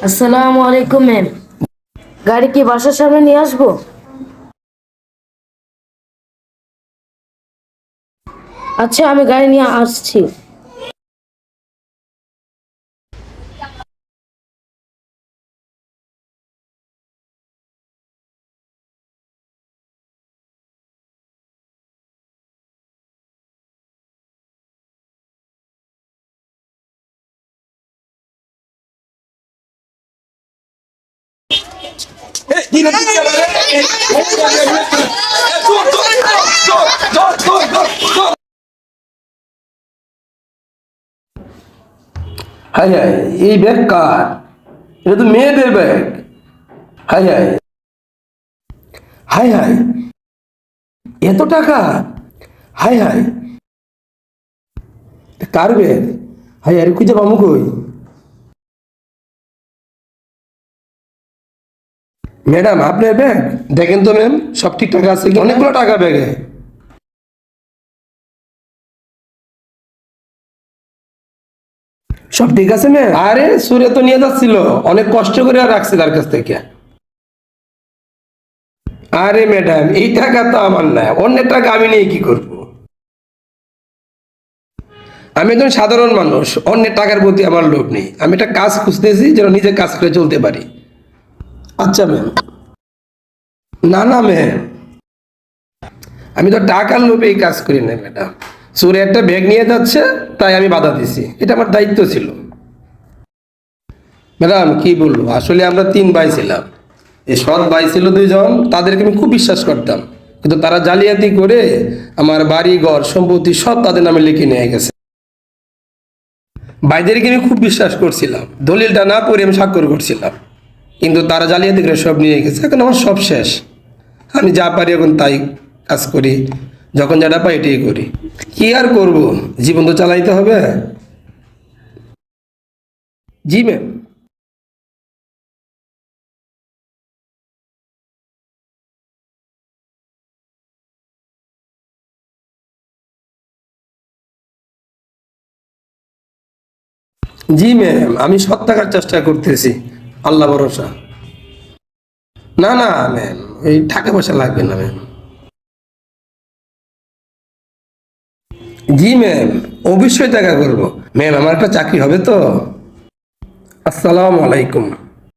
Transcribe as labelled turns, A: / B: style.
A: আসসালামু আলাইকুম ম্যাম। গাড়ি কি বাসার সামনে নিয়ে আসবো? আচ্ছা, আমি গাড়ি নিয়ে আসছি।
B: হাই হাই, এই ব্যাগ কার? এটা তো মেয়েদের bag. High high, high high, এত টাকা! হাই হাই, কার ব্যাগ? হাই আরে খুঁজে পাবো কই? ম্যাডাম, আপনার ব্যাগ দেখেন তো ম্যাম, সব ঠিকঠাক আছে কি? অনেকগুলো টাকা ব্যাগে। সব ঠিক আছে ম্যাম? আরে সুরে তো নিয়ে যাচ্ছিল, অনেক কষ্ট করে আর রাখছে তার কাছ থেকে। আরে ম্যাডাম, এই টাকা তো আমার না, অন্যের টাকা আমি নিয়ে কি করব? আমি একজন সাধারণ মানুষ, অন্যের টাকার প্রতি আমার লোভ নেই। আমি একটা কাজ খুঁজতেছি যেন নিজে কাজ করে চলতে পারি। আচ্ছা ম্যাম। না না ম্যাম, আমি তো টাকার লোভে এই কাজ করি না ম্যাডাম। সুরে একটা ব্যাগ নিয়ে যাচ্ছে, তাই আমি বাধা দিছি, এটা আমার দায়িত্ব ছিল। ম্যাডাম কি বলবো, আসলে আমরা 3 ভাই ছিলাম। এই সৎ ভাই ছিল 2জন, তাদেরকে আমি খুব বিশ্বাস করতাম। কিন্তু তারা জালিয়াতি করে আমার বাড়ি ঘর সম্পত্তি সব তাদের নামে লিখে নিয়ে গেছে। ভাইদেরকে আমি খুব বিশ্বাস করছিলাম, দলিলটা না পড়ে আমি স্বাক্ষর করছিলাম। কিন্তু তারা জালিয়াতি করে সব নিয়ে গেছে, এখন আমার সব শেষ। আমি যা পারি এখন তাই কাজ করি, যখন যেটা পাই এটাই করি। কি আর করব, জীবন তো চালাইতে হবে। জি ম্যাম। জি ম্যাম, আমি সৎ থাকার চেষ্টা করতেছি, আল্লাহ ভরসা। না না ম্যাম, এই টাকা পয়সা লাগবে না ম্যাম। জি ম্যাম, অবশ্যই টাকা করবো ম্যাম, আমার একটা চাকরি হবে তো। আসসালামু আলাইকুম।